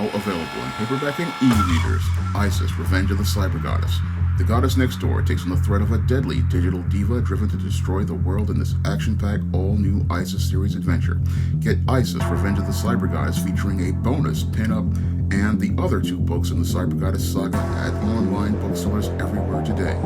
now available in paperback and e-readers. Isis, Revenge of the Cyber Goddess. The goddess next door takes on the threat of a deadly digital diva driven to destroy the world in this action-packed, all-new Isis series adventure. Get Isis, Revenge of the Cyber Goddess featuring a bonus pin-up and the other two books in the Cyber Goddess saga at online bookstores everywhere today.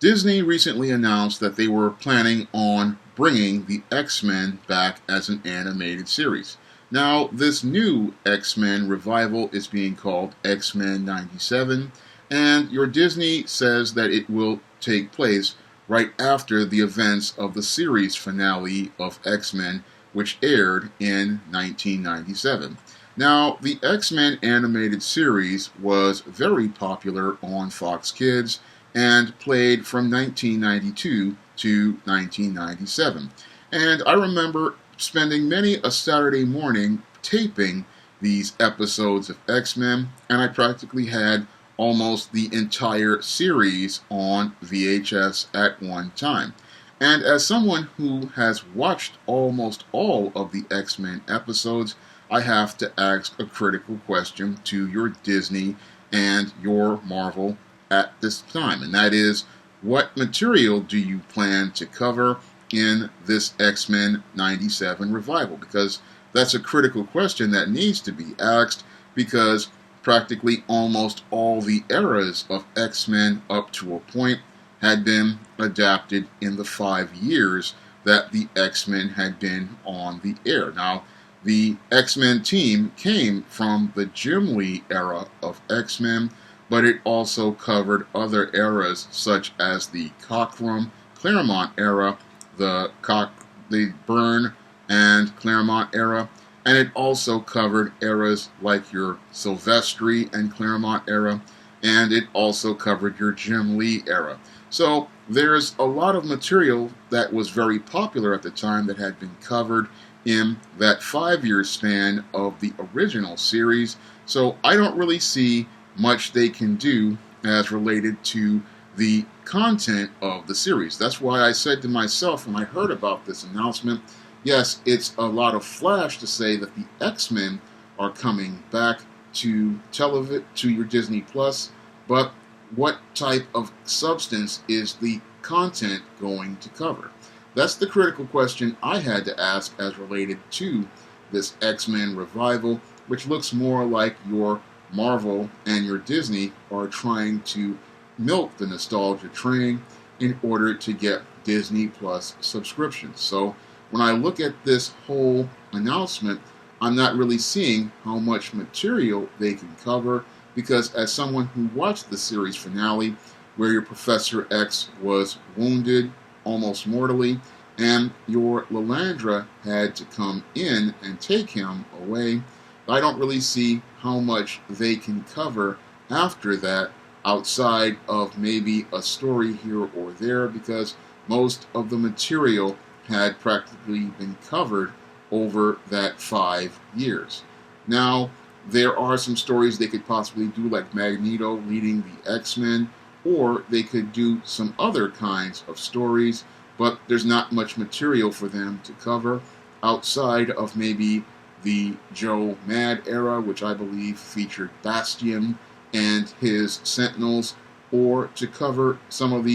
Disney recently announced that they were planning on bringing the X-Men back as an animated series. Now, this new X-Men revival is being called X-Men 97, and your Disney says that it will take place right after the events of the series finale of X-Men, which aired in 1997. Now, the X-Men animated series was very popular on Fox Kids and played from 1992 to 1997. And I remember spending many a Saturday morning taping these episodes of X-Men, and I practically had almost the entire series on VHS at one time. And as someone who has watched almost all of the X-Men episodes, I have to ask a critical question to your Disney and your Marvel at this time, and that is, what material do you plan to cover in this X-Men 97 revival? Because that's a critical question that needs to be asked, because practically almost all the eras of X-Men up to a point had been adapted in the 5 years that the X-Men had been on the air. Now, the X-Men team came from the Jim Lee era of X-Men, but it also covered other eras such as the Cockrum, Claremont era, the Byrne and Claremont era, and it also covered eras like your Silvestri and Claremont era, and it also covered your Jim Lee era. So there's a lot of material that was very popular at the time that had been covered in that 5-year span of the original series, so I don't really see much they can do as related to the content of the series. That's why I said to myself when I heard about this announcement, yes, it's a lot of flash to say that the X-Men are coming back to your Disney Plus, but what type of substance is the content going to cover? That's the critical question I had to ask as related to this X-Men revival, which looks more like your Marvel and your Disney are trying to milk the nostalgia train in order to get Disney Plus subscriptions. So when I look at this whole announcement, I'm not really seeing how much material they can cover, because as someone who watched the series finale, where your Professor X was wounded almost mortally, and your Lilandra had to come in and take him away, I don't really see how much they can cover after that outside of maybe a story here or there, because most of the material had practically been covered over that 5 years. Now, there are some stories they could possibly do, like Magneto leading the X-Men, or they could do some other kinds of stories, but there's not much material for them to cover outside of maybe the Joe Mad era, which I believe featured Bastion and his Sentinels, or to cover some of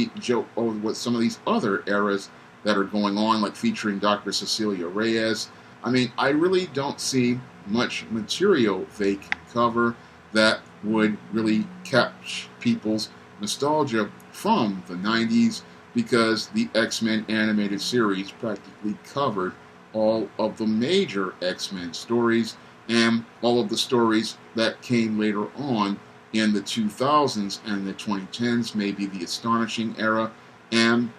some of these other eras that are going on, like featuring Dr. Cecilia Reyes. I mean, I really don't see much material they can cover that would really catch people's nostalgia from the 90s, because the X-Men animated series practically covered all of the major X-Men stories and all of the stories that came later on in the 2000s and the 2010s, maybe the Astonishing era and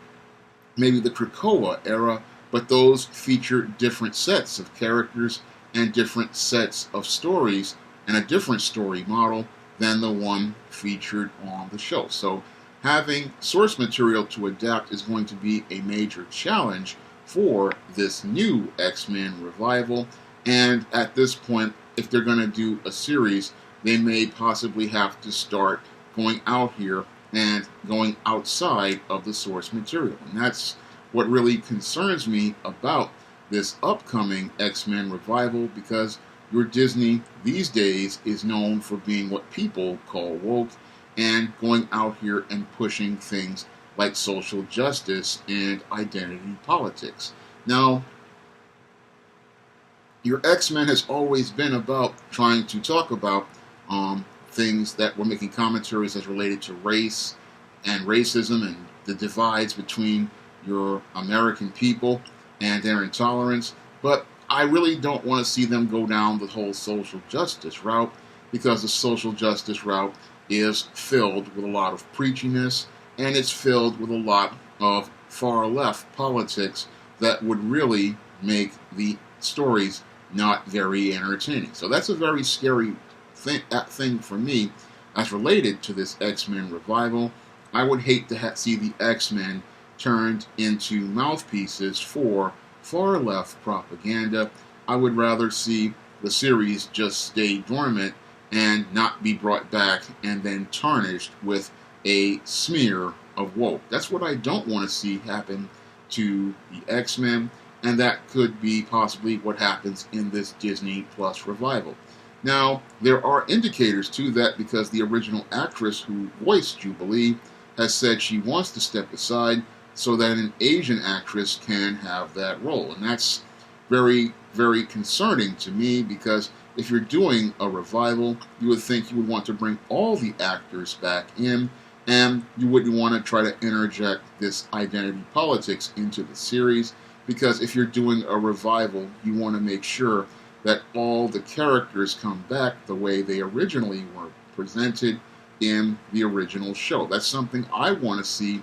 maybe the Krakoa era, but those feature different sets of characters and different sets of stories and a different story model than the one featured on the show. So having source material to adapt is going to be a major challenge for this new X-Men revival, and at this point, if they're going to do a series, they may possibly have to start going out here and going outside of the source material. And that's what really concerns me about this upcoming X-Men revival, because your Disney these days is known for being what people call woke and going out here and pushing things like social justice and identity politics. Now, your X-Men has always been about trying to talk about things that were making commentaries as related to race and racism and the divides between your American people and their intolerance. But I really don't want to see them go down the whole social justice route, because the social justice route is filled with a lot of preachiness, and it's filled with a lot of far left politics that would really make the stories not very entertaining. So that's a very scary thing for me as related to this X-Men revival. I would hate to see the X-Men turned into mouthpieces for far left propaganda. I would rather see the series just stay dormant and not be brought back and then tarnished with a smear of woke. That's what I don't want to see happen to the X-Men, and that could be possibly what happens in this Disney Plus revival. Now, there are indicators to that, because the original actress who voiced Jubilee has said she wants to step aside so that an Asian actress can have that role. And that's very, very concerning to me, because if you're doing a revival, you would think you would want to bring all the actors back in, and you wouldn't want to try to interject this identity politics into the series, because if you're doing a revival, you want to make sure that all the characters come back the way they originally were presented in the original show. That's something I want to see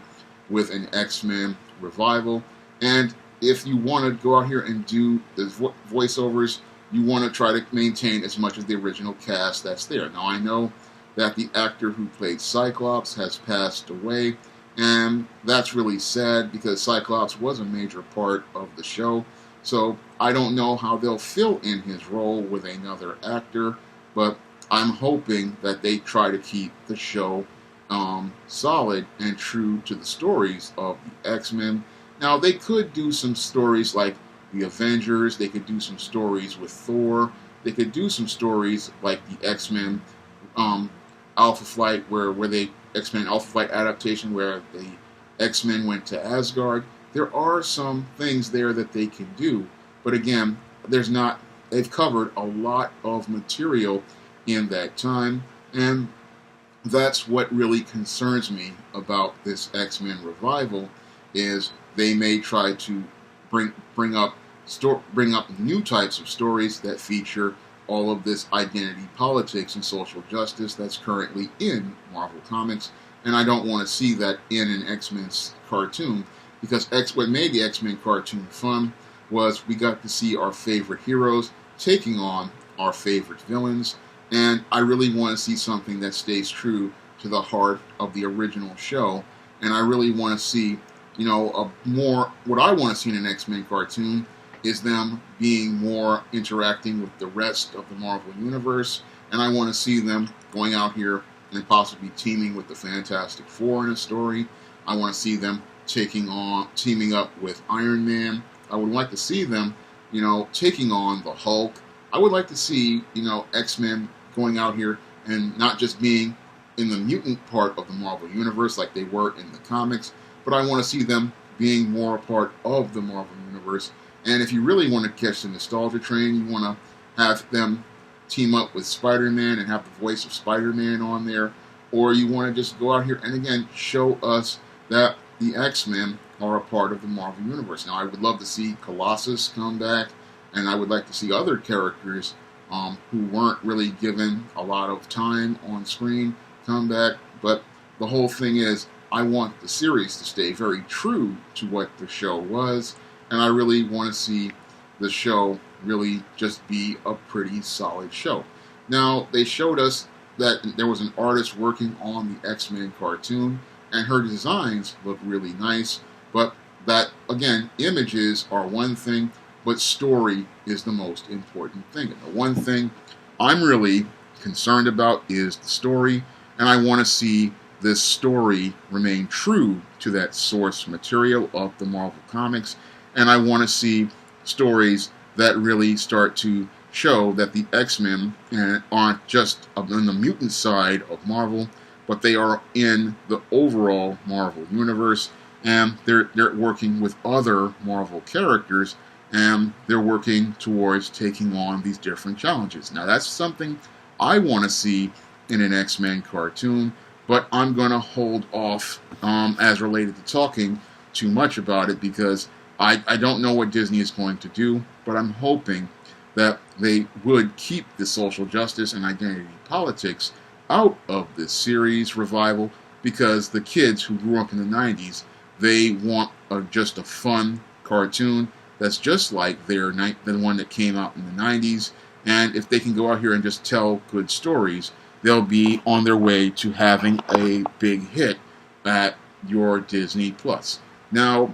with an X-Men revival. And if you want to go out here and do the voiceovers, you want to try to maintain as much of the original cast that's there. Now, I know that the actor who played Cyclops has passed away, and that's really sad, because Cyclops was a major part of the show. So I don't know how they'll fill in his role with another actor, but I'm hoping that they try to keep the show solid and true to the stories of the X-Men. Now, they could do some stories like the Avengers. They could do some stories with Thor. They could do some stories like the X-Men Alpha Flight, where the X-Men Alpha Flight adaptation, where the X-Men went to Asgard. There are some things there that they can do, but again, they've covered a lot of material in that time, and that's what really concerns me about this X-Men revival, is they may try to bring up new types of stories that feature all of this identity politics and social justice that's currently in Marvel Comics, and I don't want to see that in an X-Men cartoon, because what made the X-Men cartoon fun was we got to see our favorite heroes taking on our favorite villains, and I really want to see something that stays true to the heart of the original show, and I really want to see, what I want to see in an X-Men cartoon is them being more interacting with the rest of the Marvel Universe, and I want to see them going out here and possibly teaming with the Fantastic Four in a story. I want to see them teaming up with Iron Man. I would like to see them, taking on the Hulk. I would like to see, X-Men going out here and not just being in the mutant part of the Marvel Universe like they were in the comics, but I want to see them being more a part of the Marvel Universe. And if you really want to catch the nostalgia train, you want to have them team up with Spider-Man and have the voice of Spider-Man on there, or you want to just go out here and again show us that the X-Men are a part of the Marvel Universe. Now, I would love to see Colossus come back, and I would like to see other characters who weren't really given a lot of time on screen come back, but the whole thing is, I want the series to stay very true to what the show was, and I really want to see the show really just be a pretty solid show. Now, they showed us that there was an artist working on the X-Men cartoon, and her designs look really nice, but that, again, images are one thing, but story is the most important thing. And the one thing I'm really concerned about is the story, and I want to see this story remain true to that source material of the Marvel Comics, and I want to see stories that really start to show that the X-Men aren't just on the mutant side of Marvel, but they are in the overall Marvel universe, and they're working with other Marvel characters, and they're working towards taking on these different challenges. Now, that's something I want to see in an X-Men cartoon, but I'm going to hold off as related to talking too much about it, because I don't know what Disney is going to do, but I'm hoping that they would keep the social justice and identity politics out of this series revival, because the kids who grew up in the 90s, they want just a fun cartoon that's just like the one that came out in the 90s, and if they can go out here and just tell good stories, they'll be on their way to having a big hit at your Disney Plus. Now,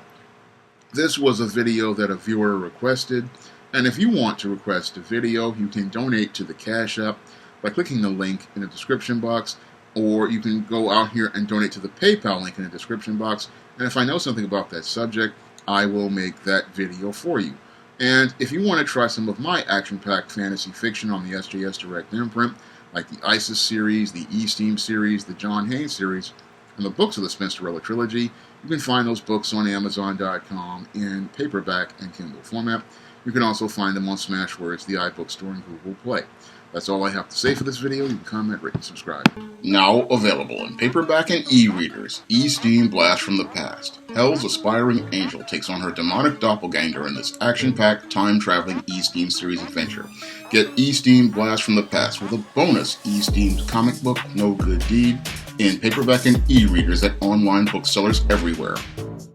this was a video that a viewer requested, and if you want to request a video, you can donate to the Cash App by clicking the link in the description box, or you can go out here and donate to the PayPal link in the description box, and if I know something about that subject, I will make that video for you. And if you want to try some of my action-packed fantasy fiction on the SJS Direct imprint, like the ISIS series, the E-Steam series, the John Haynes series, and the books of the Spinsterella trilogy, you can find those books on Amazon.com in paperback and Kindle format. You can also find them on Smashwords, the iBook Store, and Google Play. That's all I have to say for this video. You can comment, rate, and subscribe. Now available in paperback and e-readers, E-Steam Blast from the Past. Hell's aspiring angel takes on her demonic doppelganger in this action-packed, time-traveling E-Steam series adventure. Get E-Steam Blast from the Past with a bonus E-Steam comic book, No Good Deed, in paperback and e-readers at online booksellers everywhere.